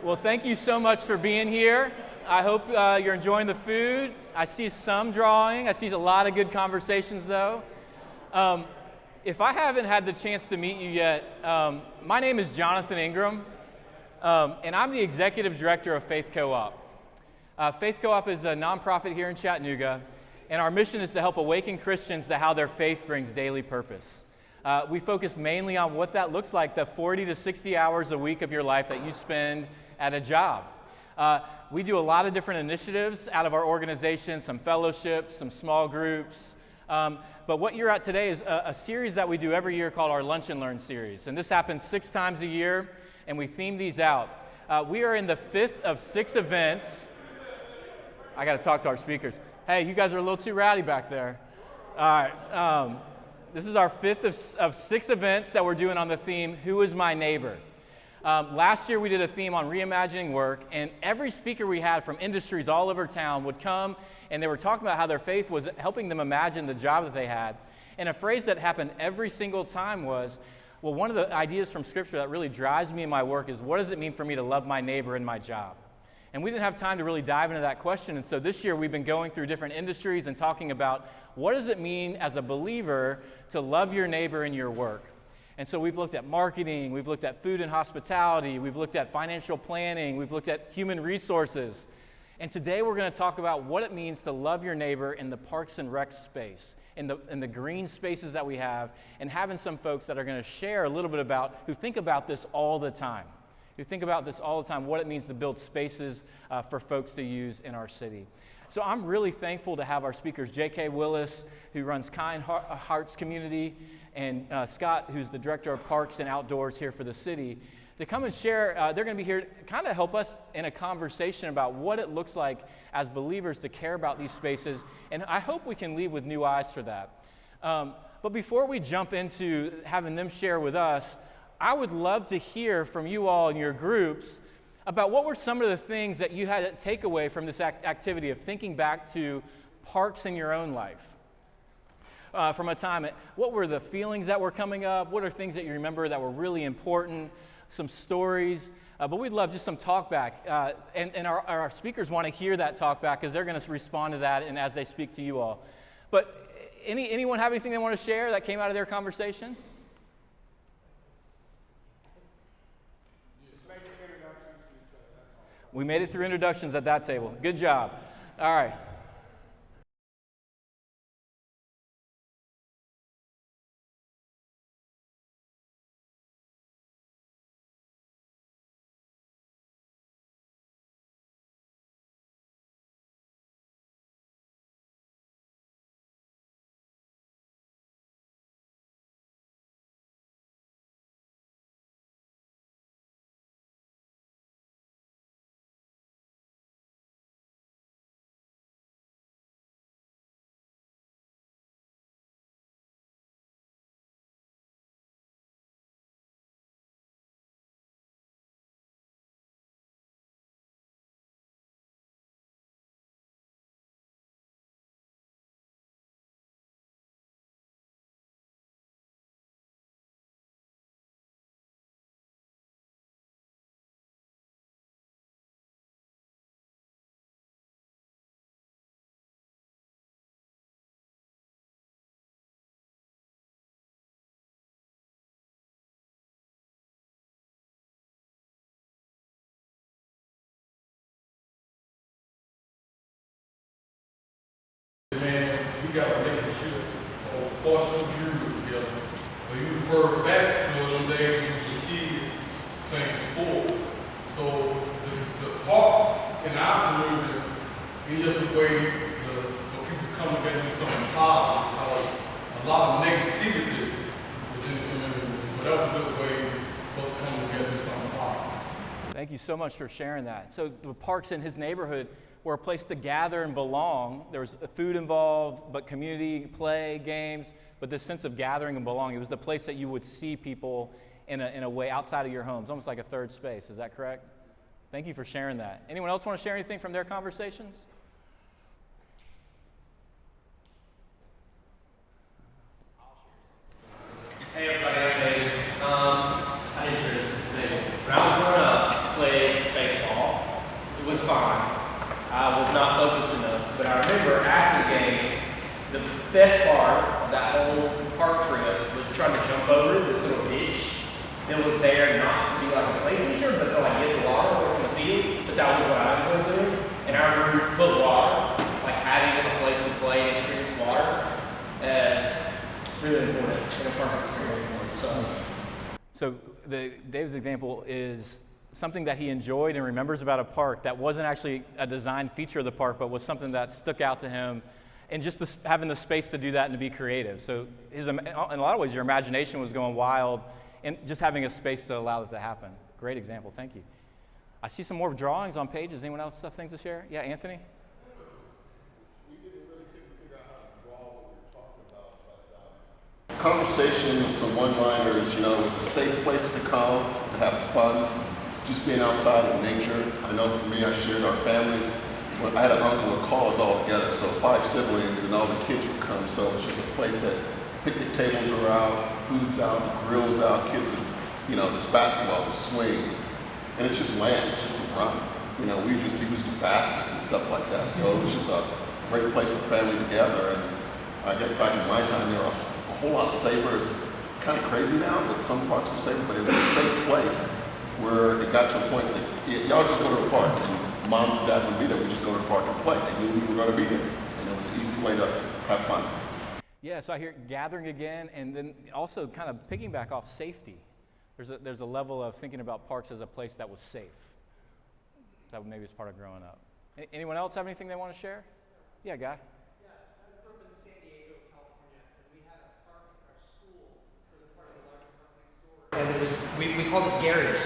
Well, thank you so much for being here. I hope you're enjoying the food. I see some drawing. I see a lot of good conversations, though. If I haven't had the chance to meet you yet, my name is Jonathan Ingram, and I'm the executive director of Faith Co-op. Faith Co-op is a nonprofit here in Chattanooga, and our mission is to help awaken Christians to how their faith brings daily purpose. We focus mainly on what that looks like, the 40 to 60 hours a week of your life that you spend at a job. We do a lot of different initiatives out of our organization, some fellowships, some small groups. But what you're at today is a series that we do every year called our Lunch and Learn series. And this happens 6 times a year, and we theme these out. We are in the 5th of 6 events. I got to talk to our speakers. Hey, you guys are a little too rowdy back there. All right. This is our 5th of 6 events that we're doing on the theme, Who is My Neighbor? Last year we did a theme on reimagining work, and every speaker we had from industries all over town would come, and they were talking about how their faith was helping them imagine the job that they had. And a phrase that happened every single time was, well, one of the ideas from Scripture that really drives me in my work is, what does it mean for me to love my neighbor in my job? And we didn't have time to really dive into that question, and so this year we've been going through different industries and talking about what does it mean as a believer to love your neighbor in your work. And so we've looked at marketing, we've looked at food and hospitality, we've looked at financial planning, we've looked at human resources. And today we're going to talk about what it means to love your neighbor in the parks and rec space, in the green spaces that we have, and having some folks that are going to share a little bit about, who think about this all the time. What it means to build spaces for folks to use in our city. So I'm really thankful to have our speakers, JK Willis, who runs Kind Hearts Community, and Scott, who's the director of Parks and Outdoors here for the city, to come and share. They're going to be here to kind of help us in a conversation about what it looks like as believers to care about these spaces, and I hope we can leave with new eyes for that. But before we jump into having them share with us, I would love to hear from you all in your groups about what were some of the things that you had to take away from this activity of thinking back to parks in your own life. From a time, what were the feelings that were coming up? What are things that you remember that were really important? Some stories, but we'd love just some talk back. And our speakers want to hear that talk back because they're going to respond to that and as they speak to you all. But anyone have anything they want to share that came out of their conversation? We made it through introductions at that table. Good job. All right. Man, we got a relationship for 42 years together. But you refer back to them days when we were kids playing sports. So the parks in our community is just a way for people to come together and do something positive, because a lot of negativity was in the community. So that was a good way for us to come together and do something positive. Thank you so much for sharing that. So the parks in his neighborhood were a place to gather and belong. There was food involved, but community, play, games, but this sense of gathering and belonging. It was the place that you would see people in a way outside of your homes, almost like a third space. Is that correct? Thank you for sharing that. Anyone else want to share anything from their conversations? Hey everybody, I'm David. I didn't share this today. When I was growing up, I played baseball. best part of that whole park trip was trying to jump over this little ditch that was there not to be like a play feature, but to like get the water away from the field. But that was what I enjoyed doing. And our group put water, like having a place to play and experience water, as really important in a park experience. So Dave's example is something that he enjoyed and remembers about a park that wasn't actually a design feature of the park, but was something that stuck out to him, and just having the space to do that and to be creative. So in a lot of ways, your imagination was going wild, and just having a space to allow that to happen. Great example, thank you. I see some more drawings on pages. Anyone else have things to share? Yeah, Anthony? We didn't really figure out how to draw what we were talking about, but conversations, some one-liners, you know, it was a safe place to come, to have fun, just being outside in nature. I know for me, I shared our families. When I had an uncle would call us all together, so 5 siblings and all the kids would come. So it's just a place that picnic tables are out, food's out, grills out, kids are, you know, there's basketball, there's swings, and it's just land, it's just a run. You know, we just see who's the fastest and stuff like that. So it was just a great place for family together. And I guess back in my time, they were a whole lot safer. It's kind of crazy now, but some parks are safer, but it was a safe place where it got to a point that y'all just go to the park, and moms and dads would be there. We just go to the park and play. They knew we were going to be there, and it was an easy way to have fun. Yeah, so I hear gathering again, and then also kind of piggyback off safety. There's a level of thinking about parks as a place that was safe. That maybe was part of growing up. Anyone else have anything they want to share? Yeah, Guy. Yeah, I grew up in San Diego, California, and we had a park in our school. It was a part of the larger park next door. And it was, we called it Gary's.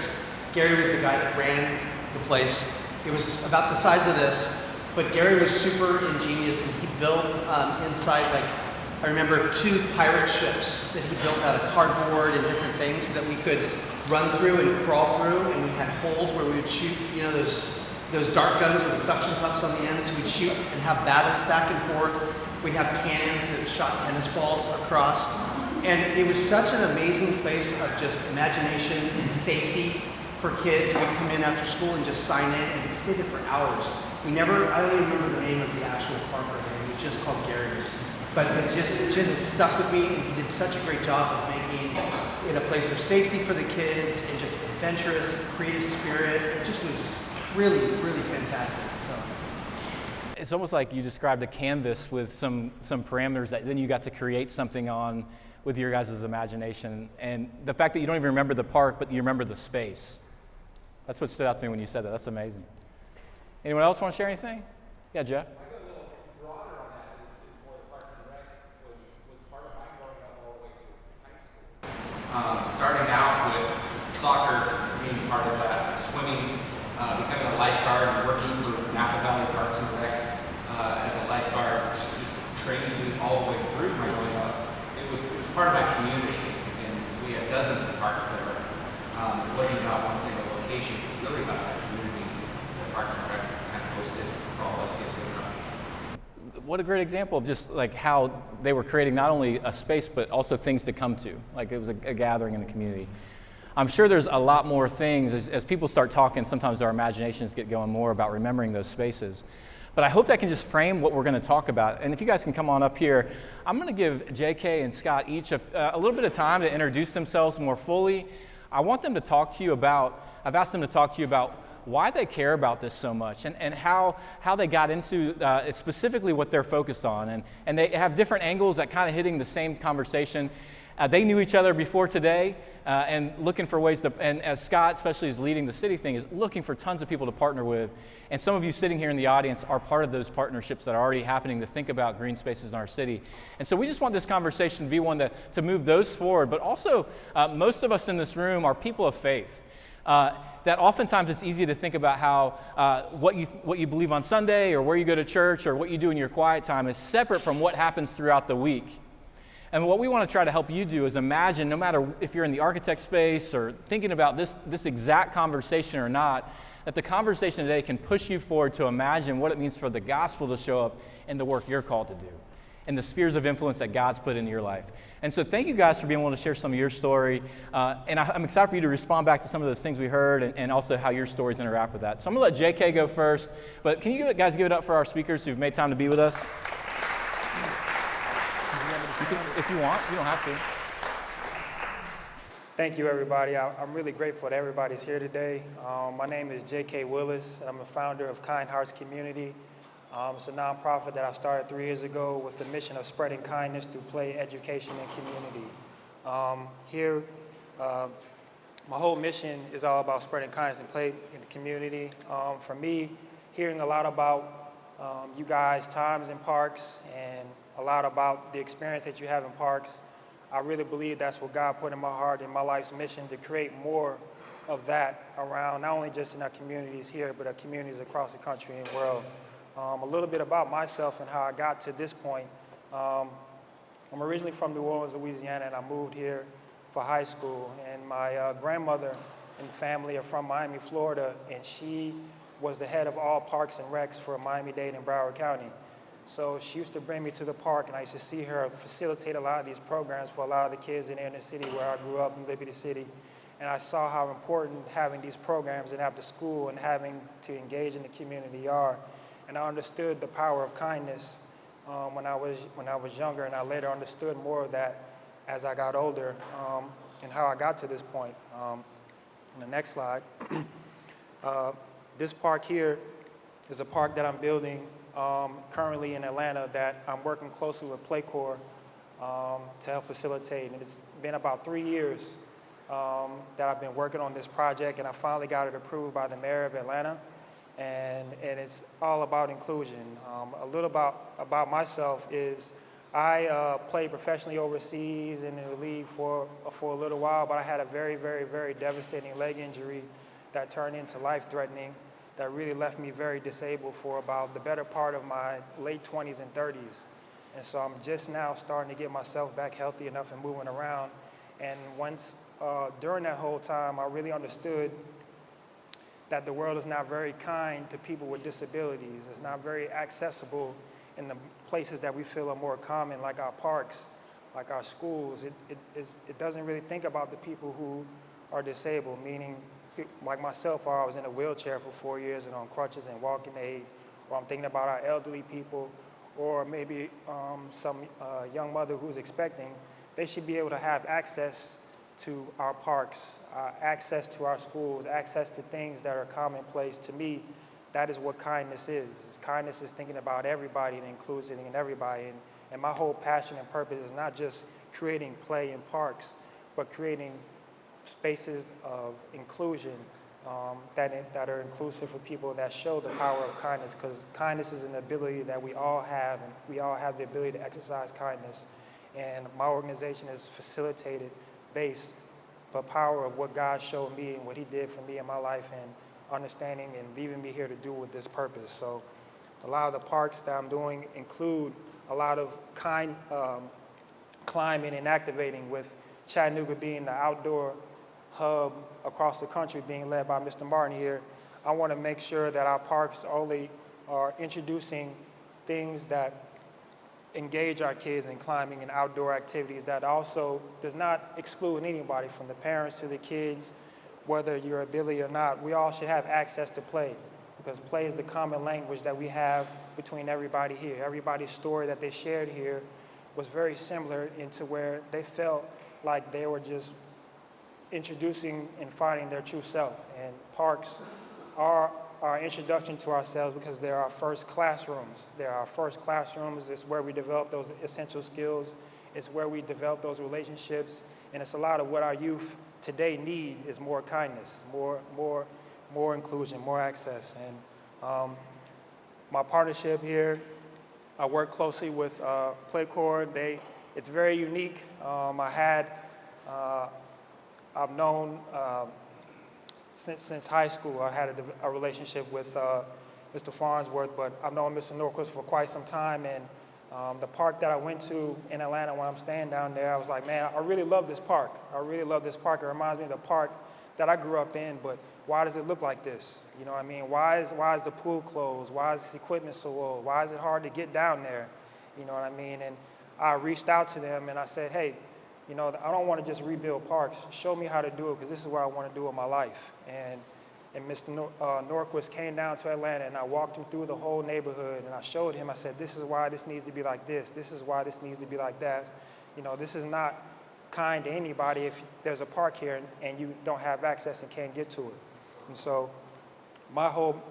Gary was the guy that ran the place. It was about the size of this, but Gary was super ingenious, and he built inside, like, I remember 2 pirate ships that he built out of cardboard and different things that we could run through and crawl through, and we had holes where we would shoot, you know, those dart guns with the suction cups on the ends. We'd shoot and have battles back and forth. We'd have cannons that shot tennis balls across. And it was such an amazing place of just imagination and safety for kids. We'd come in after school and just sign in, and we'd stay there for hours. I don't even remember the name of the actual park right here. It was just called Gary's. But it just stuck with me, and he did such a great job of making it a place of safety for the kids and just adventurous, creative spirit. It just was really, really fantastic. So it's almost like you described a canvas with some parameters that then you got to create something on with your guys' imagination. And the fact that you don't even remember the park, but you remember the space. That's what stood out to me when you said that. That's amazing. Anyone else want to share anything? Yeah, Jeff? Starting out with soccer being part of that, swimming, becoming a lifeguard, working for Napa Valley Parks and Rec as a lifeguard, just trained me all the way through my growing up. It was part of my community, and we had dozens of parks there. It wasn't about one single location, it was really about that community that Parks and Rec kind of hosted for all us kids growing up. What a great example of just like how they were creating not only a space, but also things to come to. Like it was a gathering in the community. I'm sure there's a lot more things as people start talking, sometimes our imaginations get going more about remembering those spaces. But I hope that can just frame what we're going to talk about. And if you guys can come on up here, I'm going to give JK and Scott each a little bit of time to introduce themselves more fully. I want them to talk to you about, I've asked them to talk to you about why they care about this so much and how they got into specifically what they're focused on. And they have different angles that kind of hitting the same conversation. They knew each other before today and looking for ways to, and as Scott especially is leading the city thing, is looking for tons of people to partner with. And some of you sitting here in the audience are part of those partnerships that are already happening to think about green spaces in our city. And so we just want this conversation to be one to move those forward. But also, most of us in this room are people of faith. That oftentimes it's easy to think about how what you believe on Sunday or where you go to church or what you do in your quiet time is separate from what happens throughout the week. And what we want to try to help you do is imagine, no matter if you're in the architect space or thinking about this exact conversation or not, that the conversation today can push you forward to imagine what it means for the gospel to show up in the work you're called to do and the spheres of influence that God's put into your life. And so thank you guys for being able to share some of your story. And I'm excited for you to respond back to some of those things we heard and also how your stories interact with that. So I'm going to let JK go first. But can you guys give it up for our speakers who've made time to be with us? You can, if you want, you don't have to. Thank you, everybody. I'm really grateful that everybody's here today. My name is JK Willis. I'm a founder of Kind Hearts Community. It's a nonprofit that I started 3 years ago with the mission of spreading kindness through play, education, and community. Here, my whole mission is all about spreading kindness and play in the community. For me, hearing a lot about you guys' times in parks and a lot about the experience that you have in parks, I really believe that's what God put in my heart and my life's mission, to create more of that around, not only just in our communities here, but our communities across the country and world. A little bit about myself and how I got to this point. I'm originally from New Orleans, Louisiana, and I moved here for high school. And my grandmother and family are from Miami, Florida, and she was the head of all parks and recs for Miami-Dade and Broward County. So she used to bring me to the park, and I used to see her facilitate a lot of these programs for a lot of the kids in the inner city where I grew up in Liberty City. And I saw how important having these programs and after school and having to engage in the community are. And I understood the power of kindness when I was younger, and I later understood more of that as I got older, and how I got to this point. On the next slide, this park here is a park that I'm building currently in Atlanta that I'm working closely with PlayCorps to help facilitate. And it's been about 3 years that I've been working on this project, and I finally got it approved by the mayor of Atlanta. And it's all about inclusion. A little about myself is I played professionally overseas and in the league for a little while, but I had a very, very, very devastating leg injury that turned into life-threatening, that really left me very disabled for about the better part of my late 20s and 30s. And so I'm just now starting to get myself back healthy enough and moving around. And during that whole time, I really understood that the world is not very kind to people with disabilities. It's not very accessible in the places that we feel are more common, like our parks, like our schools. It doesn't really think about the people who are disabled, meaning like myself, I was in a wheelchair for 4 years and on crutches and walking aid, or I'm thinking about our elderly people, or maybe some young mother who's expecting. They should be able to have access to our parks, access to our schools, access to things that are commonplace. To me, that is what kindness is. Kindness is thinking about everybody and including everybody. And my whole passion and purpose is not just creating play in parks, but creating spaces of inclusion that are inclusive for people, that show the power of kindness, because kindness is an ability that we all have, and we all have the ability to exercise kindness. And my organization is facilitated based the power of what God showed me and what he did for me in my life, and understanding and leaving me here to do with this purpose. So a lot of the parks that I'm doing include a lot of kind climbing and activating, with Chattanooga being the outdoor hub across the country being led by Mr. Martin here. I want to make sure that our parks only are introducing things that engage our kids in climbing and outdoor activities, that also does not exclude anybody, from the parents to the kids, whether you're ability or not. We all should have access to play, because play is the common language that we have between everybody here. Everybody's story that they shared here was very similar, into where they felt like they were just introducing and finding their true self. And parks are our introduction to ourselves, because they're our first classrooms. They're our first classrooms. It's where we develop those essential skills. It's where we develop those relationships. And it's a lot of what our youth today need, is more kindness, more inclusion, more access. And my partnership here, I work closely with PlayCorps. It's very unique. I've known since high school. I had a relationship with Mr. Farnsworth, but I've known Mr. Norquist for quite some time. And the park that I went to in Atlanta, when I'm staying down there, I was like, man, I really love this park. I really love this park. It reminds me of the park that I grew up in, but why does it look like this? You know what I mean? Why is the pool closed? Why is this equipment so old? Why is it hard to get down there? You know what I mean? And I reached out to them and I said, hey, you know, I don't want to just rebuild parks. Show me how to do it, because this is what I want to do with my life. And and Mr. Norquist came down to Atlanta, and I walked him through the whole neighborhood, and I showed him, I said, this is why this needs to be like this is why this needs to be like that. You know, this is not kind to anybody if there's a park here and you don't have access and can't get to it. And so my whole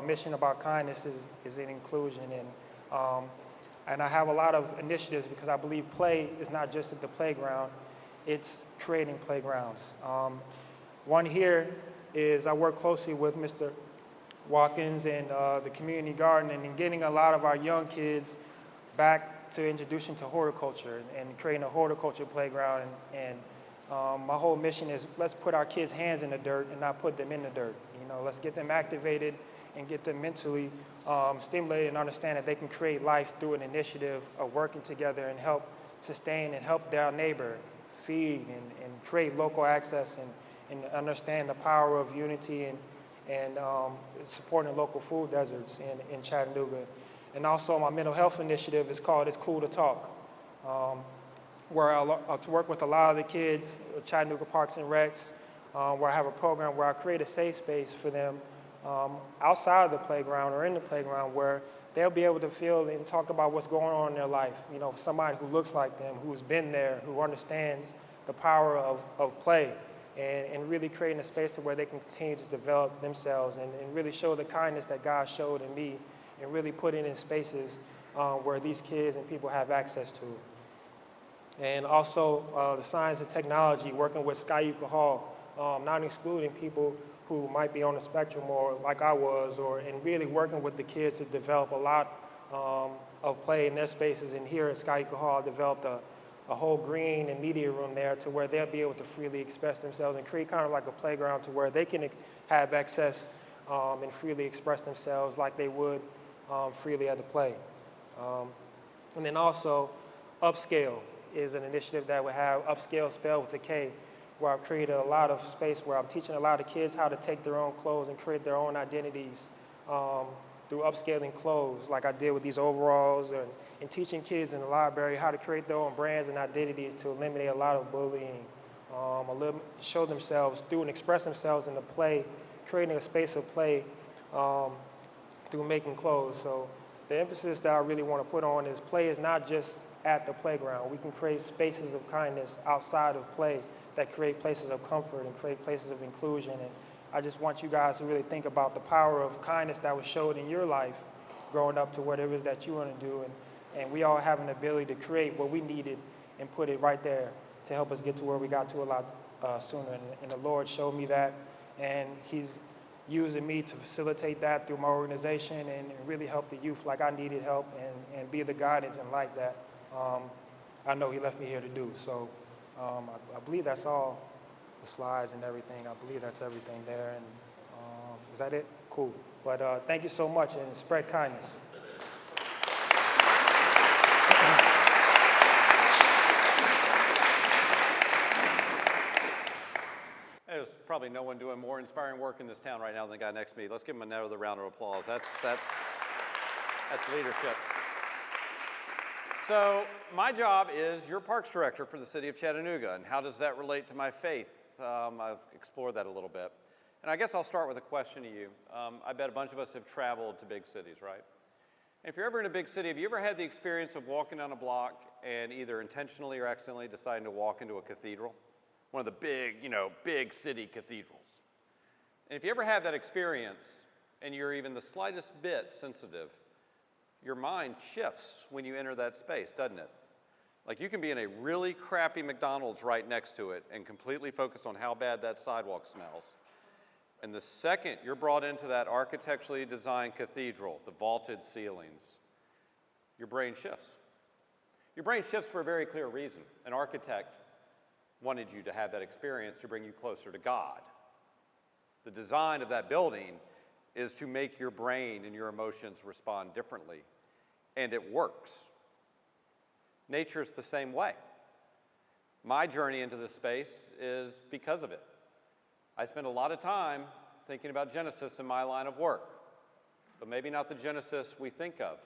mission about kindness is in inclusion, and I have a lot of initiatives because I believe play is not just at the playground, it's creating playgrounds. One here is I work closely with Mr. Watkins and the community garden and getting a lot of our young kids back to introduction to horticulture and creating a horticulture playground. And my whole mission is let's put our kids' hands in the dirt and not put them in the dirt. You know, let's get them activated and get them mentally stimulated and understand that they can create life through an initiative of working together and help sustain and help their neighbor feed and create local access and understand the power of unity and supporting local food deserts in Chattanooga. And also my mental health initiative is called It's Cool to Talk, where I work with a lot of the kids at Chattanooga Parks and Recs, where I have a program where I create a safe space for them outside of the playground or in the playground where they'll be able to feel and talk about what's going on in their life. You know, somebody who looks like them, who's been there, who understands the power of play. And really creating a space where they can continue to develop themselves and really show the kindness that God showed in me and really put it in spaces where these kids and people have access to it. And also the science and technology, working with Skyuka Hall, not excluding people who might be on the spectrum or like I was, and really working with the kids to develop a lot of play in their spaces. And here at Skyuka Hall, I developed a whole green and media room there to where they'll be able to freely express themselves and create kind of like a playground to where they can have access and freely express themselves like they would freely at the play. And then also, Upscale is an initiative that we have, Upscale spelled with a K, where I've created a lot of space where I'm teaching a lot of kids how to take their own clothes and create their own identities through upscaling clothes, like I did with these overalls, and teaching kids in the library how to create their own brands and identities to eliminate a lot of bullying, show themselves through and express themselves in the play, creating a space of play through making clothes. So the emphasis that I really want to put on is play is not just at the playground. We can create spaces of kindness outside of play that create places of comfort and create places of inclusion. And I just want you guys to really think about the power of kindness that was showed in your life growing up to whatever it is that you want to do. And we all have an ability to create what we needed and put it right there to help us get to where we got to a lot sooner. And the Lord showed me that, and He's using me to facilitate that through my organization and really help the youth like I needed help and be the guidance and light that I know He left me here to do. So I believe that's all the slides and everything. I believe that's everything there. And is that it? Cool. But thank you so much, and spread kindness. There's probably no one doing more inspiring work in this town right now than the guy next to me. Let's give him another round of applause. That's leadership. So my job is your parks director for the city of Chattanooga, and how does that relate to my faith? I've explored that a little bit. And I guess I'll start with a question to you. I bet a bunch of us have traveled to big cities, right? And if you're ever in a big city, have you ever had the experience of walking down a block and either intentionally or accidentally deciding to walk into a cathedral? One of the big city cathedrals. And if you ever have that experience and you're even the slightest bit sensitive, your mind shifts when you enter that space, doesn't it? Like you can be in a really crappy McDonald's right next to it and completely focused on how bad that sidewalk smells. And the second you're brought into that architecturally designed cathedral, the vaulted ceilings, your brain shifts. Your brain shifts for a very clear reason. An architect wanted you to have that experience to bring you closer to God. The design of that building is to make your brain and your emotions respond differently, and it works. Nature's the same way. My journey into this space is because of it. I spend a lot of time thinking about Genesis in my line of work, but maybe not the Genesis we think of.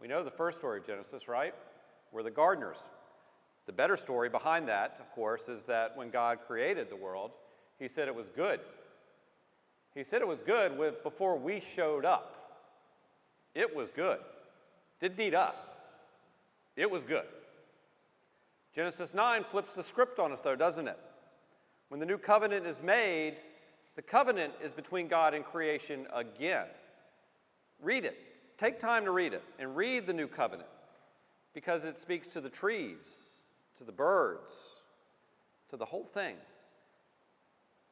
We know the first story of Genesis, right? We're the gardeners. The better story behind that, of course, is that when God created the world, He said it was good. He said it was good before we showed up. It was good. Didn't need us. It was good. Genesis 9 flips the script on us, though, doesn't it? When the new covenant is made, the covenant is between God and creation again. Read it. Take time to read it and read the new covenant because it speaks to the trees, to the birds, to the whole thing.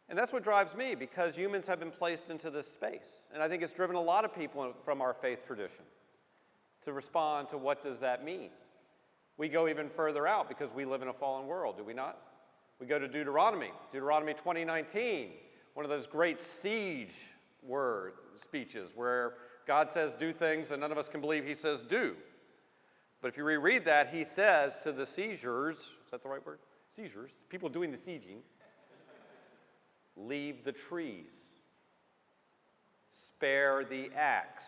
And that's what drives me because humans have been placed into this space. And I think it's driven a lot of people from our faith tradition to respond to what does that mean. We go even further out because we live in a fallen world, do we not? We go to Deuteronomy 20:19, one of those great siege word speeches where God says do things and none of us can believe he says do. But if you reread that, he says to the siegers, is that the right word? Siegers, people doing the sieging, leave the trees, spare the axe.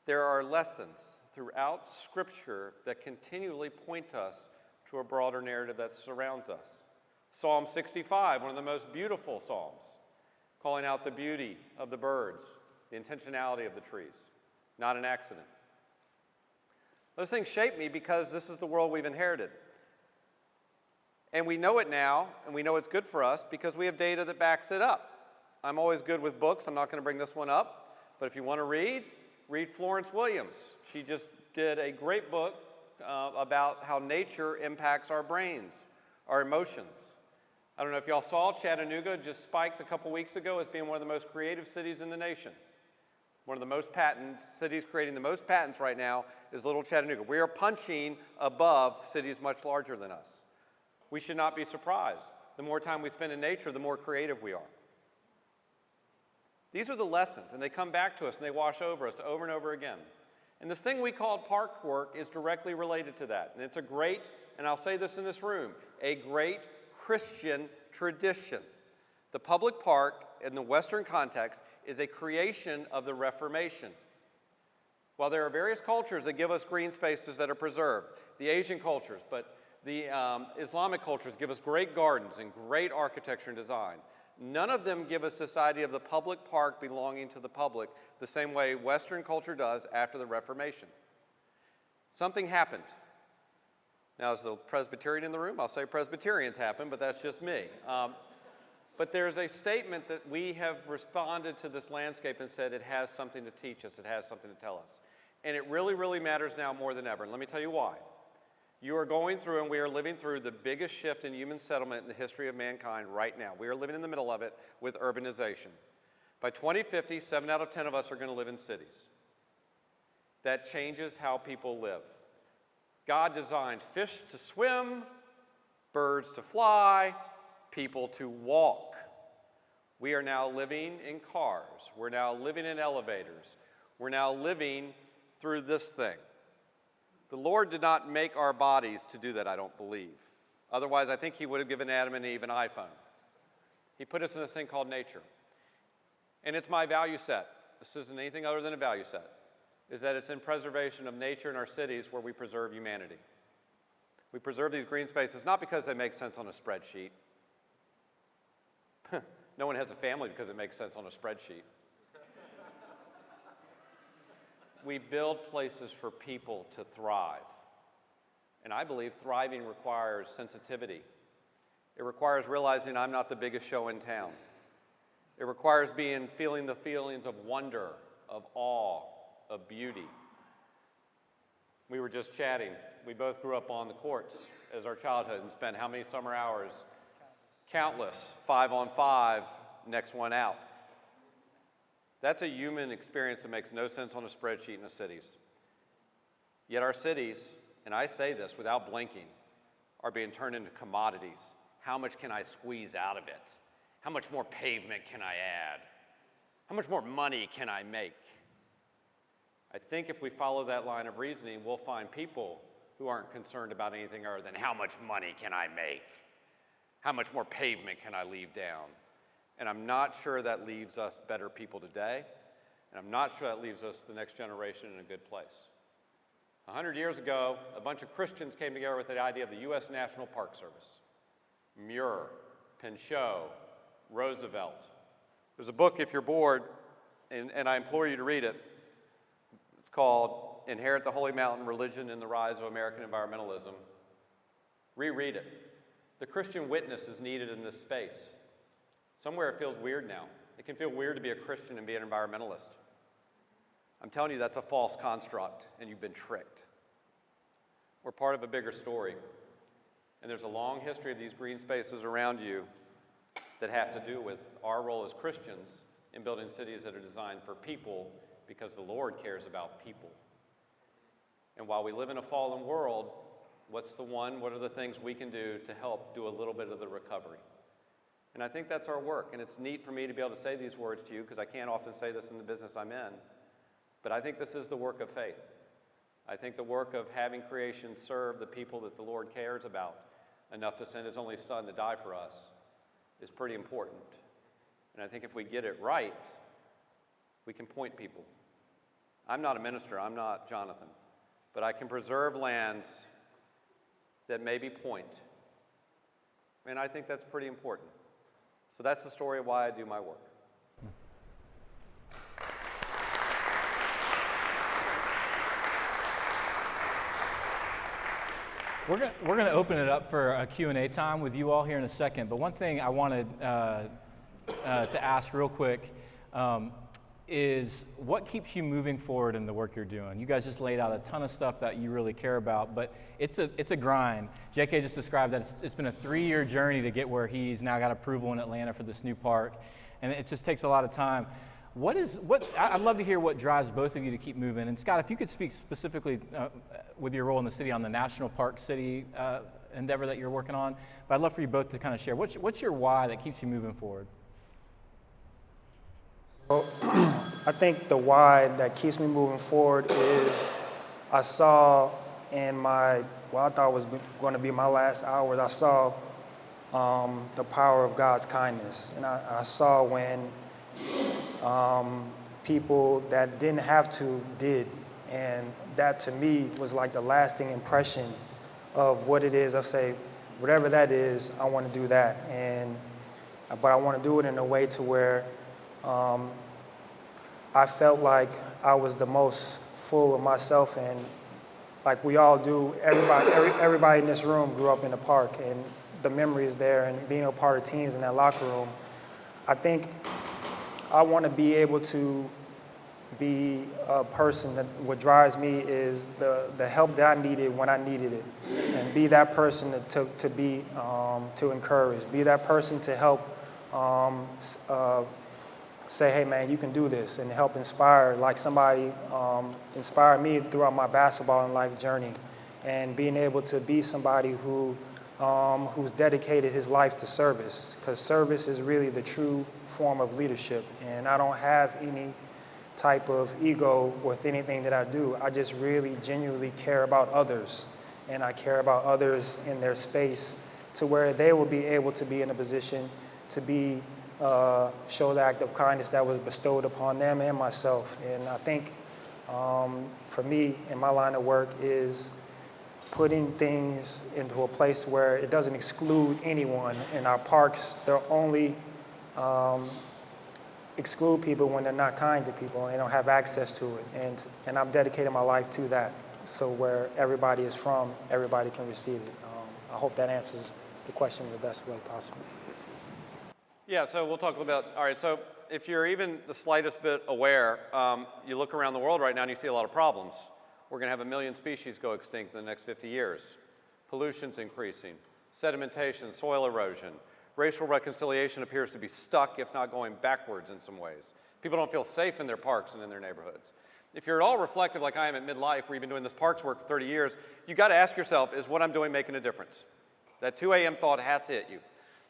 There are lessons throughout Scripture that continually point us to a broader narrative that surrounds us. Psalm 65, one of the most beautiful psalms, calling out the beauty of the birds, the intentionality of the trees, not an accident. Those things shape me because this is the world we've inherited. And we know it now, and we know it's good for us because we have data that backs it up. I'm always good with books. I'm not going to bring this one up. But if you want to read Florence Williams. She just did a great book about how nature impacts our brains, our emotions. I don't know if y'all saw, Chattanooga just spiked a couple weeks ago as being one of the most creative cities in the nation. One of the most cities creating the most patents right now is Little Chattanooga. We are punching above cities much larger than us. We should not be surprised. The more time we spend in nature, the more creative we are. These are the lessons, and they come back to us and they wash over us over and over again. And this thing we call park work is directly related to that. And it's a great, and I'll say this in this room, a great Christian tradition. The public park in the Western context is a creation of the Reformation. While there are various cultures that give us green spaces that are preserved, the Asian cultures, but the Islamic cultures give us great gardens and great architecture and design. None of them give us this idea of the public park belonging to the public the same way Western culture does after the Reformation. Something happened. Now, as the Presbyterian in the room, I'll say Presbyterians happened, but that's just me. But there's a statement that we have responded to this landscape and said it has something to teach us, it has something to tell us. And it really, really matters now more than ever. And let me tell you why. You are going through and we are living through the biggest shift in human settlement in the history of mankind right now. We are living in the middle of it with urbanization. By 2050, 7 out of 10 of us are going to live in cities. That changes how people live. God designed fish to swim, birds to fly, people to walk. We are now living in cars. We're now living in elevators. We're now living through this thing. The Lord did not make our bodies to do that, I don't believe. Otherwise, I think he would have given Adam and Eve an iPhone. He put us in this thing called nature. And it's my value set. This isn't anything other than a value set. Is that it's in preservation of nature in our cities where we preserve humanity. We preserve these green spaces not because they make sense on a spreadsheet. No one has a family because it makes sense on a spreadsheet. We build places for people to thrive. And I believe thriving requires sensitivity. It requires realizing I'm not the biggest show in town. It requires feeling the feelings of wonder, of awe, of beauty. We were just chatting. We both grew up on the courts as our childhood and spent how many summer hours? Countless. 5-on-5, next one out. That's a human experience that makes no sense on a spreadsheet in the cities. Yet our cities, and I say this without blinking, are being turned into commodities. How much can I squeeze out of it? How much more pavement can I add? How much more money can I make? I think if we follow that line of reasoning, we'll find people who aren't concerned about anything other than how much money can I make? How much more pavement can I leave down? And I'm not sure that leaves us better people today, and I'm not sure that leaves us the next generation in a good place. 100 years ago, a bunch of Christians came together with the idea of the U.S. National Park Service. Muir, Pinchot, Roosevelt. There's a book, if you're bored, and I implore you to read it. It's called Inherit the Holy Mountain, Religion and the Rise of American Environmentalism. Reread it. The Christian witness is needed in this space. Somewhere it feels weird now. It can feel weird to be a Christian and be an environmentalist. I'm telling you, that's a false construct, and you've been tricked. We're part of a bigger story. And there's a long history of these green spaces around you that have to do with our role as Christians in building cities that are designed for people, because the Lord cares about people. And while we live in a fallen world, what are the things we can do to help do a little bit of the recovery? And I think that's our work. And it's neat for me to be able to say these words to you, because I can't often say this in the business I'm in. But I think this is the work of faith. I think the work of having creation serve the people that the Lord cares about enough to send his only son to die for us is pretty important. And I think if we get it right, we can point people. I'm not a minister, I'm not Jonathan, but I can preserve lands that maybe point. And I think that's pretty important. So that's the story of why I do my work. We're going to open it up for a Q&A time with you all here in a second. But one thing I wanted to ask real quick is what keeps you moving forward in the work you're doing? You guys just laid out a ton of stuff that you really care about, but it's a grind. JK just described that it's been a 3-year journey to get where he's now got approval in Atlanta for this new park, and it just takes a lot of time. I'd love to hear what drives both of you to keep moving. And Scott, if you could speak specifically with your role in the city on the National Park City endeavor that you're working on, but I'd love for you both to kind of share. What's your why that keeps you moving forward? Well, I think the why that keeps me moving forward is I saw in what I thought was going to be my last hours, I saw the power of God's kindness. And I saw when people that didn't have to did. And that to me was like the lasting impression of what it is. I say, whatever that is, I want to do that. But I want to do it in a way to where I felt like I was the most full of myself, and like we all do, everybody in this room grew up in the park, and the memories there, and being a part of teams in that locker room. I think I want to be able to be a person that what drives me is the help that I needed when I needed it, and be that person to encourage, be that person to help say, hey man, you can do this, and help inspire, like somebody inspired me throughout my basketball and life journey, and being able to be somebody who's dedicated his life to service, because service is really the true form of leadership. And I don't have any type of ego with anything that I do. I just really genuinely care about others, and I care about others in their space to where they will be able to be in a position to show the act of kindness that was bestowed upon them and myself. And I think for me, in my line of work, is putting things into a place where it doesn't exclude anyone. In our parks, they're only exclude people when they're not kind to people and they don't have access to it. And I'm dedicating my life to that, so where everybody is from, everybody can receive it. I hope that answers the question in the best way possible. Yeah, so we'll talk about, all right, so if you're even the slightest bit aware, you look around the world right now and you see a lot of problems. We're going to have 1 million species go extinct in the next 50 years. Pollution's increasing, sedimentation, soil erosion. Racial reconciliation appears to be stuck, if not going backwards in some ways. People don't feel safe in their parks and in their neighborhoods. If you're at all reflective like I am at midlife, where you've been doing this parks work for 30 years, you've got to ask yourself, is what I'm doing making a difference? That 2 a.m. thought has to hit you.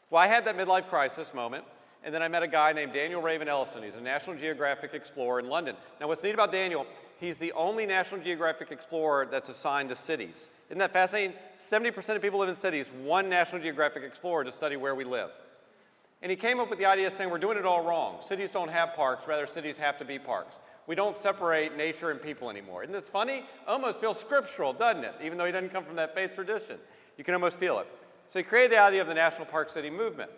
Well, I had that midlife crisis moment, and then I met a guy named Daniel Raven Ellison. He's a National Geographic explorer in London. Now, what's neat about Daniel, he's the only National Geographic explorer that's assigned to cities. Isn't that fascinating? 70% of people live in cities, one National Geographic explorer to study where we live. And he came up with the idea saying we're doing it all wrong. Cities don't have parks, rather cities have to be parks. We don't separate nature and people anymore. Isn't this funny? Almost feels scriptural, doesn't it? Even though he doesn't come from that faith tradition. You can almost feel it. So he created the idea of the National Park City movement.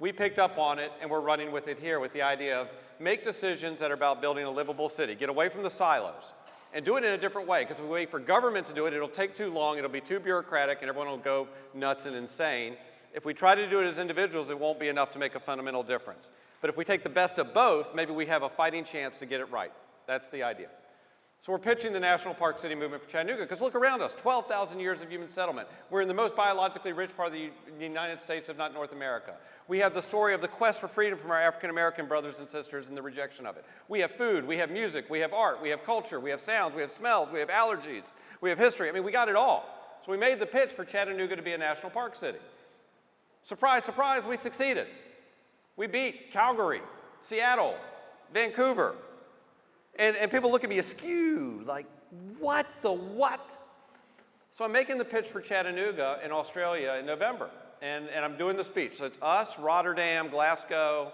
We picked up on it and we're running with it here with the idea of make decisions that are about building a livable city. Get away from the silos and do it in a different way, because if we wait for government to do it, it'll take too long, it'll be too bureaucratic, and everyone will go nuts and insane. If we try to do it as individuals, it won't be enough to make a fundamental difference. But if we take the best of both, maybe we have a fighting chance to get it right. That's the idea. So we're pitching the National Park City movement for Chattanooga, because look around us, 12,000 years of human settlement. We're in the most biologically rich part of the United States, if not North America. We have the story of the quest for freedom from our African-American brothers and sisters and the rejection of it. We have food, we have music, we have art, we have culture, we have sounds, we have smells, we have allergies, we have history. I mean, we got it all. So we made the pitch for Chattanooga to be a national park city. Surprise, surprise, we succeeded. We beat Calgary, Seattle, Vancouver. And people look at me askew, like, what the what? So I'm making the pitch for Chattanooga in Australia in November, and I'm doing the speech. So it's us, Rotterdam, Glasgow,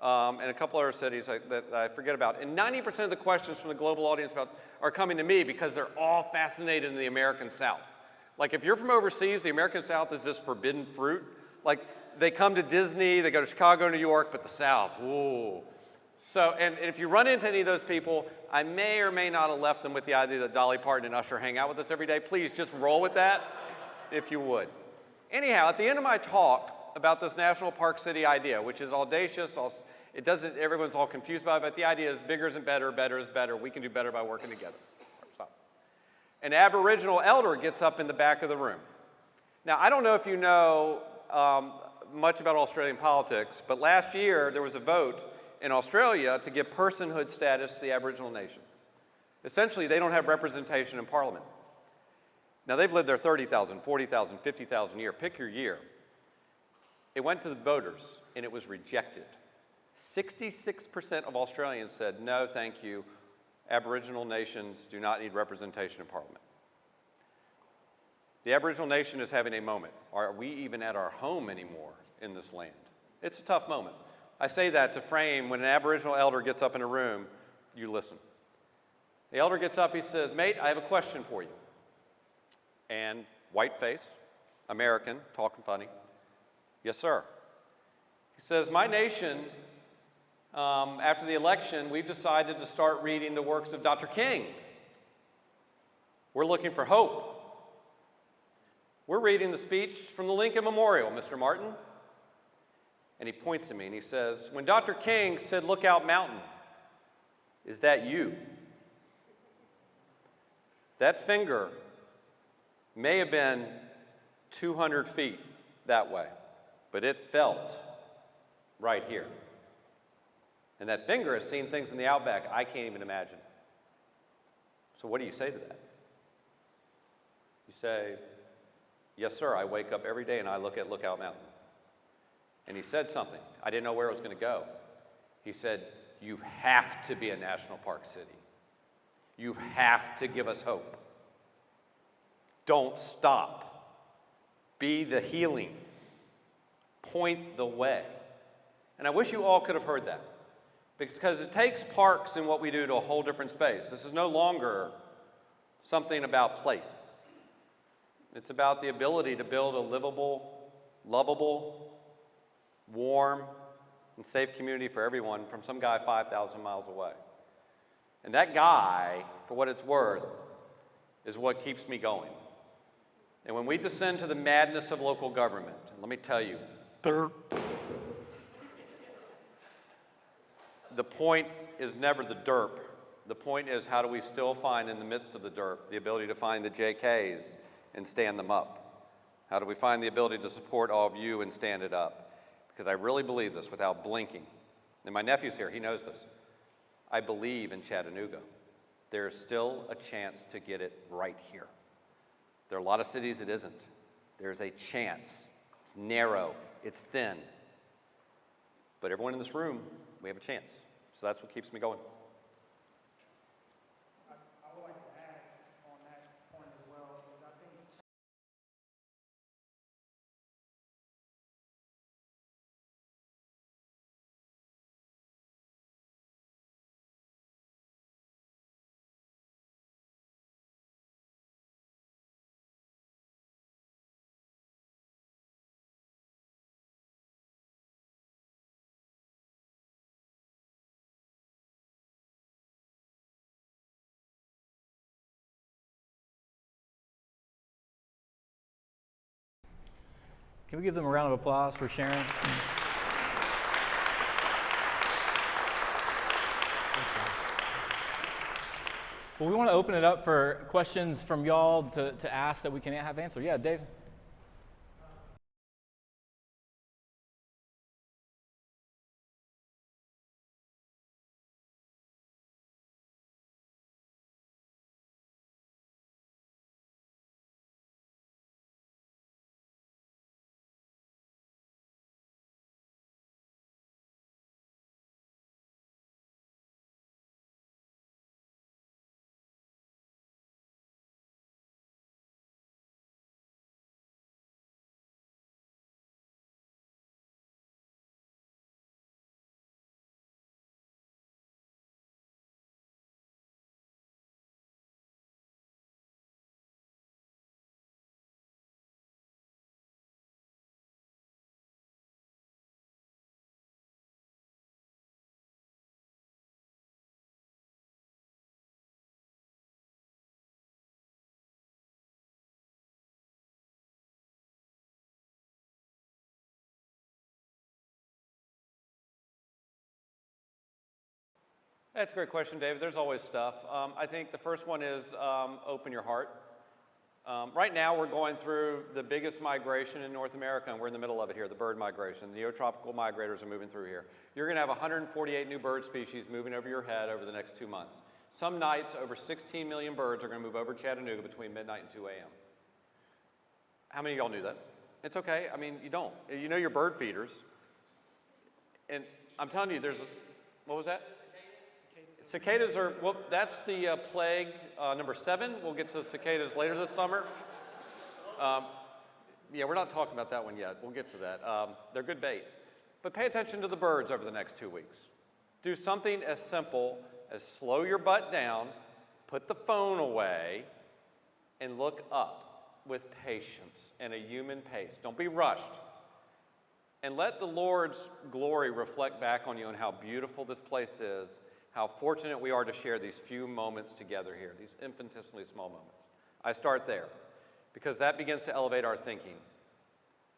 and a couple other cities that I forget about. And 90% of the questions from the global audience are coming to me because they're all fascinated in the American South. Like, if you're from overseas, the American South is this forbidden fruit. Like, they come to Disney, they go to Chicago, New York, but the South, ooh. So, and if you run into any of those people, I may or may not have left them with the idea that Dolly Parton and Usher hang out with us every day. Please just roll with that, if you would. Anyhow, at the end of my talk about this National Park City idea, which is audacious, everyone's all confused about it, but the idea is bigger isn't better, better is better. We can do better by working together. Stop. An Aboriginal elder gets up in the back of the room. Now, I don't know if you know much about Australian politics, but last year there was a vote in Australia to give personhood status to the Aboriginal nation. Essentially, they don't have representation in Parliament. Now, they've lived there 30,000, 40,000, 50,000 years. Pick your year. It went to the voters, and it was rejected. 66% of Australians said, no, thank you. Aboriginal nations do not need representation in Parliament. The Aboriginal nation is having a moment. Are we even at our home anymore in this land? It's a tough moment. I say that to frame when an Aboriginal elder gets up in a room, you listen. The elder gets up, he says, mate, I have a question for you. And white face, American, talking funny. Yes, sir. He says, my nation, after the election, we've decided to start reading the works of Dr. King. We're looking for hope. We're reading the speech from the Lincoln Memorial, Mr. Martin. And he points at me and he says, when Dr. King said, look out mountain, is that you? That finger may have been 200 feet that way, but it felt right here. And that finger has seen things in the outback I can't even imagine. So what do you say to that? You say, yes, sir, I wake up every day and I look at Lookout Mountain. And he said something. I didn't know where it was going to go. He said, you have to be a national park city. You have to give us hope. Don't stop. Be the healing. Point the way. And I wish you all could have heard that. Because it takes parks and what we do to a whole different space. This is no longer something about place. It's about the ability to build a livable, lovable, warm, and safe community for everyone from some guy 5,000 miles away. And that guy, for what it's worth, is what keeps me going. And when we descend to the madness of local government, let me tell you, the point is never the derp. The point is, how do we still find in the midst of the derp the ability to find the JKs and stand them up? How do we find the ability to support all of you and stand it up? Because I really believe this without blinking. And my nephew's here, he knows this. I believe in Chattanooga. There's still a chance to get it right here. There are a lot of cities it isn't. There's a chance. It's narrow, it's thin. But everyone in this room, we have a chance. So that's what keeps me going. Can we give them a round of applause for sharing? Well, we want to open it up for questions from y'all to ask that we can have answered. Yeah, Dave? That's a great question, David. There's always stuff. I think the first one is open your heart. Right now, we're going through the biggest migration in North America, and we're in the middle of it here, the bird migration. The neotropical migrators are moving through here. You're going to have 148 new bird species moving over your head over the next 2 months. Some nights, over 16 million birds are going to move over Chattanooga between midnight and 2 a.m. How many of y'all knew that? It's okay. I mean, you don't. You know your bird feeders. And I'm telling you, what was that? Cicadas are, well, that's the plague number 7. We'll get to the cicadas later this summer. Yeah, we're not talking about that one yet. We'll get to that. They're good bait. But pay attention to the birds over the next 2 weeks. Do something as simple as slow your butt down, put the phone away, and look up with patience and a human pace. Don't be rushed. And let the Lord's glory reflect back on you and how beautiful this place is, how fortunate we are to share these few moments together here, these infinitesimally small moments. I start there because that begins to elevate our thinking.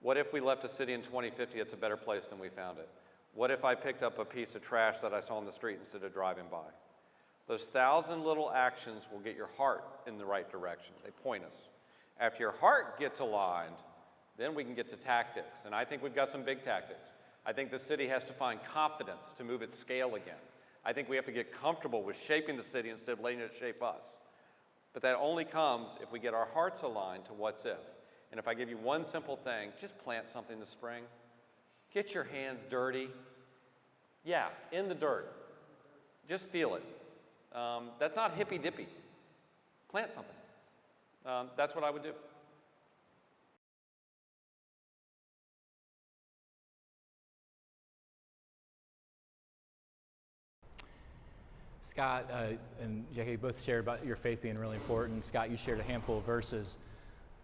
What if we left a city in 2050 that's a better place than we found it? What if I picked up a piece of trash that I saw on the street instead of driving by? Those 1,000 little actions will get your heart in the right direction. They point us. After your heart gets aligned, then we can get to tactics. And I think we've got some big tactics. I think the city has to find confidence to move its scale again. I think we have to get comfortable with shaping the city instead of letting it shape us. But that only comes if we get our hearts aligned to what's if. And if I give you one simple thing, just plant something this spring. Get your hands dirty. Yeah, in the dirt. Just feel it. That's not hippy-dippy. Plant something. That's what I would do. Scott and JK both shared about your faith being really important. Scott, you shared a handful of verses.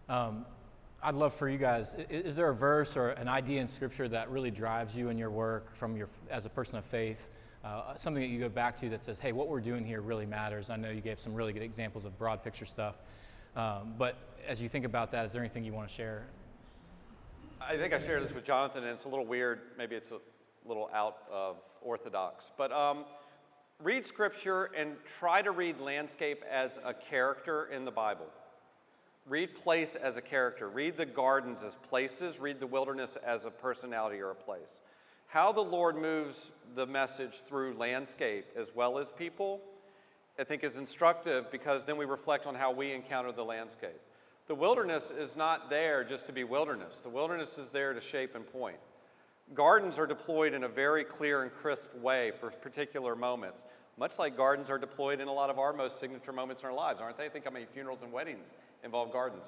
I'd love for you guys, is there a verse or an idea in Scripture that really drives you in your work as a person of faith? Something that you go back to that says, hey, what we're doing here really matters. I know you gave some really good examples of broad picture stuff. But as you think about that, is there anything you want to share? I think I shared this with Jonathan, and it's a little weird. Maybe it's a little out of orthodox. But read Scripture and try to read landscape as a character in the Bible. Read place as a character. Read the gardens as places. Read the wilderness as a personality or a place. How the Lord moves the message through landscape as well as people, I think is instructive because then we reflect on how we encounter the landscape. The wilderness is not there just to be wilderness. The wilderness is there to shape and point. Gardens are deployed in a very clear and crisp way for particular moments, much like gardens are deployed in a lot of our most signature moments in our lives, aren't they? Think how many funerals and weddings involve gardens.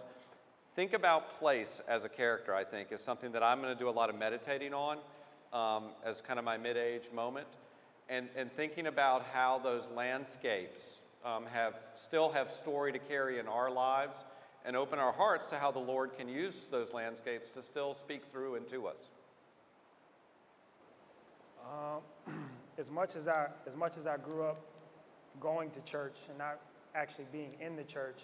Think about place as a character, I think, is something that I'm going to do a lot of meditating on as kind of my mid-age moment, and thinking about how those landscapes still have story to carry in our lives and open our hearts to how the Lord can use those landscapes to still speak through and to us. As much as I grew up going to church and not actually being in the church,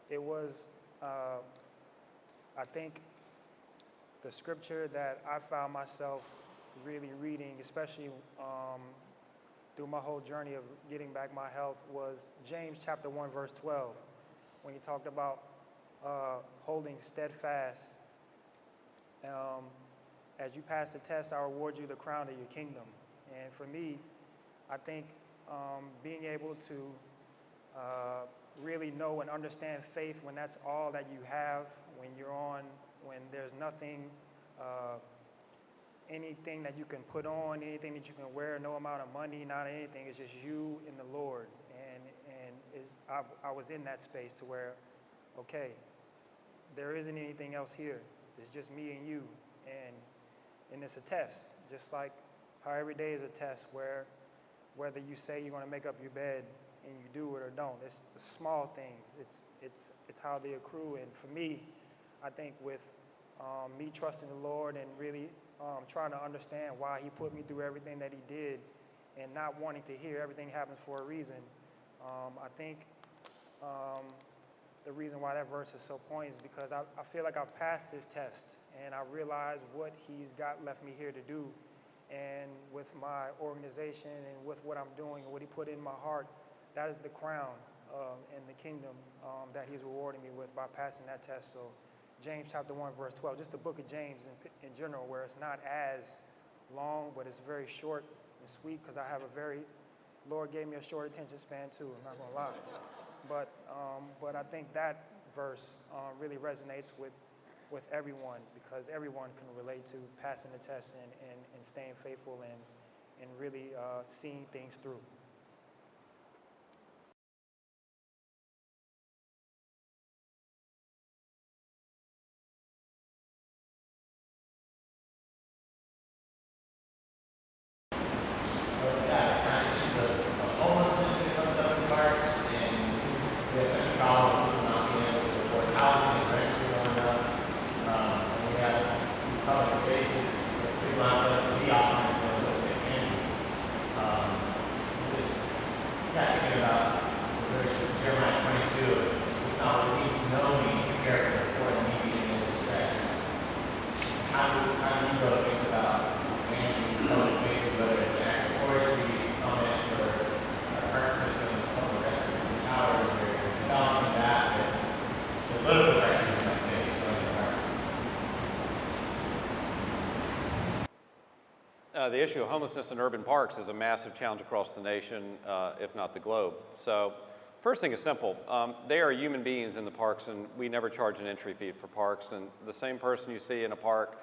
it was, I think, the scripture that I found myself really reading, especially through my whole journey of getting back my health, was James chapter 1, verse 12, when he talked about holding steadfast. As you pass the test, I'll reward you the crown of your kingdom. And for me, I think being able to really know and understand faith when that's all that you have, when there's nothing, anything that you can put on, anything that you can wear, no amount of money, not anything, it's just you and the Lord. And I was in that space to where, okay, there isn't anything else here. It's just me and you. And it's a test, just like how every day is a test, where whether you say you're going to make up your bed and you do it or don't, it's the small things. It's how they accrue. And for me, I think with me trusting the Lord and really trying to understand why he put me through everything that he did and not wanting to hear everything happens for a reason, I think the reason why that verse is so poignant is because I feel like I've passed this test and I realize what he's got left me here to do. And with my organization and with what I'm doing and what he put in my heart, that is the crown and the kingdom that he's rewarding me with by passing that test. So James chapter 1, verse 12, just the book of James in general, where it's not as long, but it's very short and sweet, because I have Lord gave me a short attention span too, I'm not gonna lie. But I think that verse really resonates with everyone, because everyone can relate to passing the test and staying faithful and really seeing things through. The issue of homelessness in urban parks is a massive challenge across the nation, if not the globe. So first thing is simple. They are human beings in the parks, and we never charge an entry fee for parks. And the same person you see in a park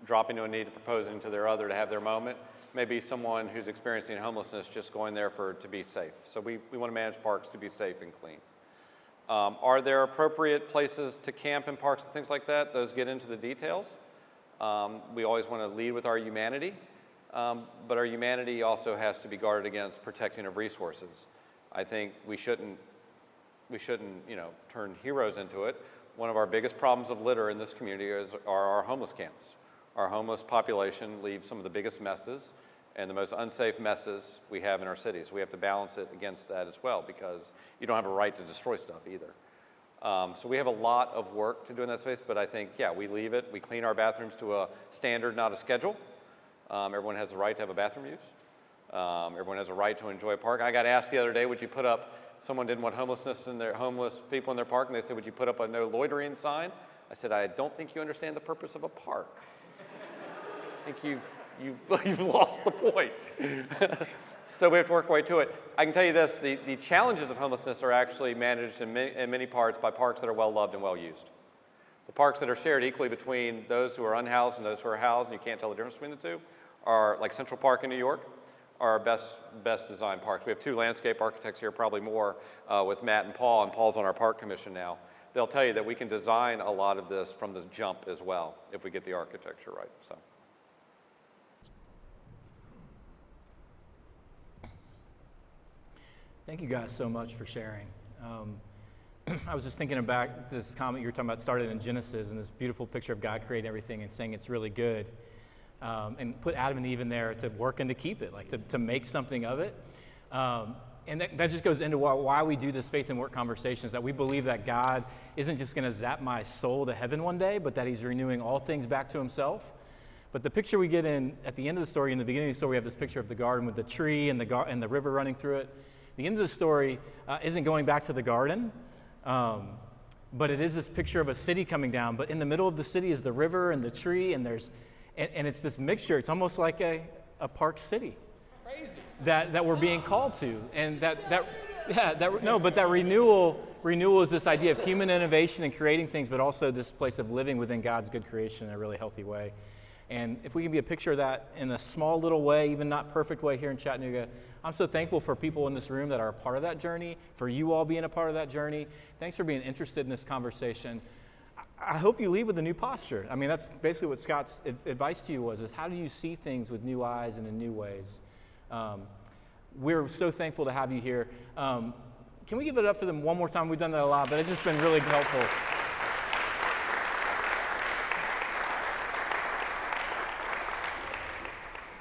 dropping to a knee to proposing to their other to have their moment may be someone who's experiencing homelessness just going there to be safe. So we want to manage parks to be safe and clean. Are there appropriate places to camp in parks and things like that? Those get into the details. We always want to lead with our humanity. But our humanity also has to be guarded against protecting of resources. I think we shouldn't, turn heroes into it. One of our biggest problems of litter in this community are our homeless camps. Our homeless population leaves some of the biggest messes and the most unsafe messes we have in our cities. We have to balance it against that as well, because you don't have a right to destroy stuff either. So we have a lot of work to do in that space, but I think, yeah, we leave it. We clean our bathrooms to a standard, not a schedule. Everyone has the right to have a bathroom use. Everyone has a right to enjoy a park. I got asked the other day, would you put up, someone didn't want homeless people in their park, and they said, would you put up a no loitering sign? I said, I don't think you understand the purpose of a park. I think you've lost the point. So we have to work our way to it. I can tell you this, the challenges of homelessness are actually managed in many parts by parks that are well loved and well used. The parks that are shared equally between those who are unhoused and those who are housed, and you can't tell the difference between the two, are like Central Park in New York, are our best designed parks. We have two landscape architects here, probably more, with Matt and Paul's on our park commission now. They'll tell you that we can design a lot of this from the jump as well, if we get the architecture right, so. Thank you guys so much for sharing. I was just thinking about this comment you were talking about, started in Genesis, and this beautiful picture of God creating everything and saying it's really good, and put Adam and Eve in there to work and to keep it, like to make something of it. And that just goes into why we do this faith and work conversations, that we believe that God isn't just going to zap my soul to heaven one day, but that he's renewing all things back to himself. But the picture we get in at the end of the story, in the beginning of the story, we have this picture of the garden with the tree and the river running through it. The end of the story isn't going back to the garden, but it is this picture of a city coming down. But in the middle of the city is the river and the tree, and it's this mixture. It's almost like a park city. Crazy. That we're being called to, and that renewal is this idea of human innovation and creating things, but also this place of living within God's good creation in a really healthy way. And if we can be a picture of that in a small little way, even not perfect way here in Chattanooga, I'm so thankful for people in this room that are a part of that journey, for you all being a part of that journey. Thanks for being interested in this conversation. I hope you leave with a new posture. I mean, that's basically what Scott's advice to you is how do you see things with new eyes and in new ways? We're so thankful to have you here. Can we give it up for them one more time? We've done that a lot, but it's just been really helpful.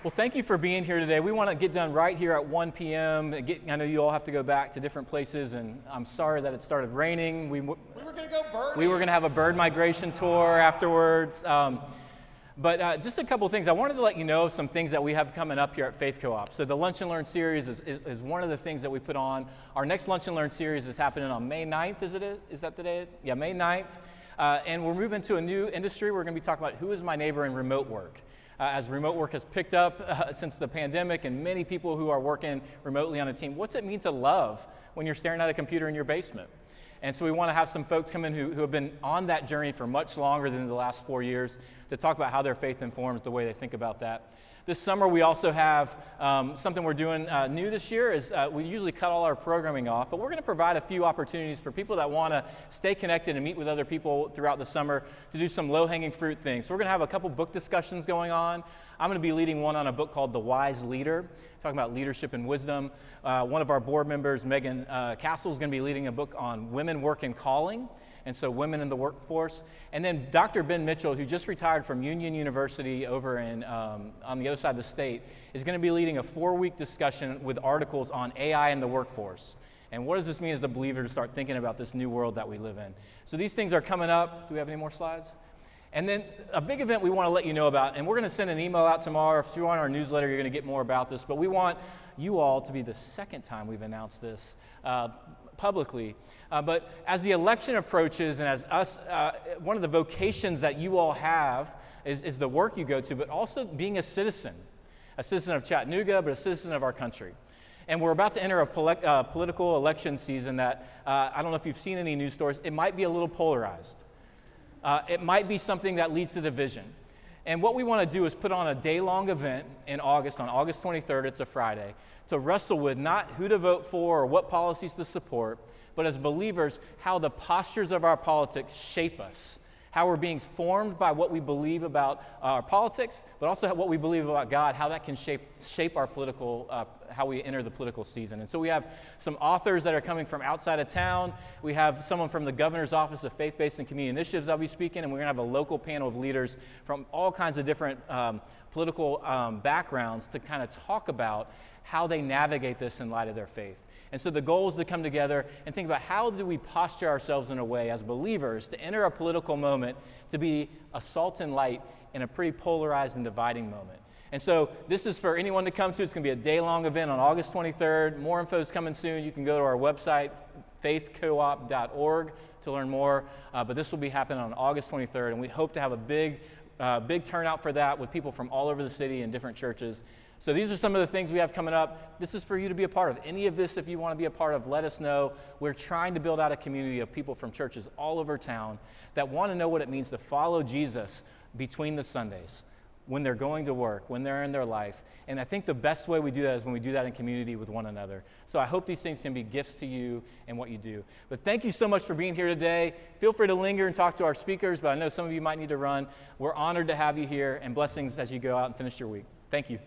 Well, thank you for being here today. We want to get done right here at 1 p.m. I know you all have to go back to different places, and I'm sorry that it started raining. We were We were going to go birding. We were going to have a bird migration tour afterwards. But just a couple things. I wanted to let you know some things that we have coming up here at Faith Co-op. So the Lunch and Learn series is one of the things that we put on. Our next Lunch and Learn series is happening on May 9th, is that the day? Yeah, May 9th. And we're moving to a new industry. We're going to be talking about who is my neighbor in remote work. As remote work has picked up since the pandemic and many people who are working remotely on a team, what's it mean to love when you're staring at a computer in your basement? And so we want to have some folks come in who have been on that journey for much longer than the last 4 years to talk about how their faith informs the way they think about that. This summer we also have something we're doing new this year is we usually cut all our programming off, but we're going to provide a few opportunities for people that want to stay connected and meet with other people throughout the summer to do some low-hanging fruit things. So we're going to have a couple book discussions going on. I'm going to be leading one on a book called The Wise Leader, talking about leadership and wisdom. One of our board members, Megan Castle, is going to be leading a book on women, work, and calling, and so women in the workforce. And then Dr. Ben Mitchell, who just retired from Union University over in on the other side of the state, is going to be leading a 4-week discussion with articles on AI in the workforce. And what does this mean as a believer to start thinking about this new world that we live in? So these things are coming up. Do we have any more slides? And then a big event we want to let you know about, and we're going to send an email out tomorrow. If you're on our newsletter, you're going to get more about this. But we want you all to be the second time we've announced this publicly. But as the election approaches and as us, one of the vocations that you all have is the work you go to, but also being a citizen of Chattanooga, but a citizen of our country. And we're about to enter a political election season that, I don't know if you've seen any news stories, it might be a little polarized. It might be something that leads to division. And what we want to do is put on a day-long event in August, on August 23rd, it's a Friday, to wrestle with not who to vote for or what policies to support, but as believers, how the postures of our politics shape us, how we're being formed by what we believe about our politics, but also what we believe about God, how that can shape our political, how we enter the political season. And so we have some authors that are coming from outside of town. We have someone from the Governor's Office of Faith-Based and Community Initiatives that'll be speaking, and we're going to have a local panel of leaders from all kinds of different political backgrounds to kind of talk about how they navigate this in light of their faith. And so the goal is to come together and think about how do we posture ourselves in a way as believers to enter a political moment to be a salt and light in a pretty polarized and dividing moment. And so this is for anyone to come to. It's going to be a day-long event on August 23rd. More info is coming soon. You can go to our website, faithcoop.org, to learn more. But this will be happening on August 23rd, and we hope to have a big turnout for that with people from all over the city and different churches. So these are some of the things we have coming up. This is for you to be a part of. Any of this, if you want to be a part of, let us know. We're trying to build out a community of people from churches all over town that want to know what it means to follow Jesus between the Sundays, when they're going to work, when they're in their life. And I think the best way we do that is when we do that in community with one another. So I hope these things can be gifts to you and what you do. But thank you so much for being here today. Feel free to linger and talk to our speakers, but I know some of you might need to run. We're honored to have you here, and blessings as you go out and finish your week. Thank you.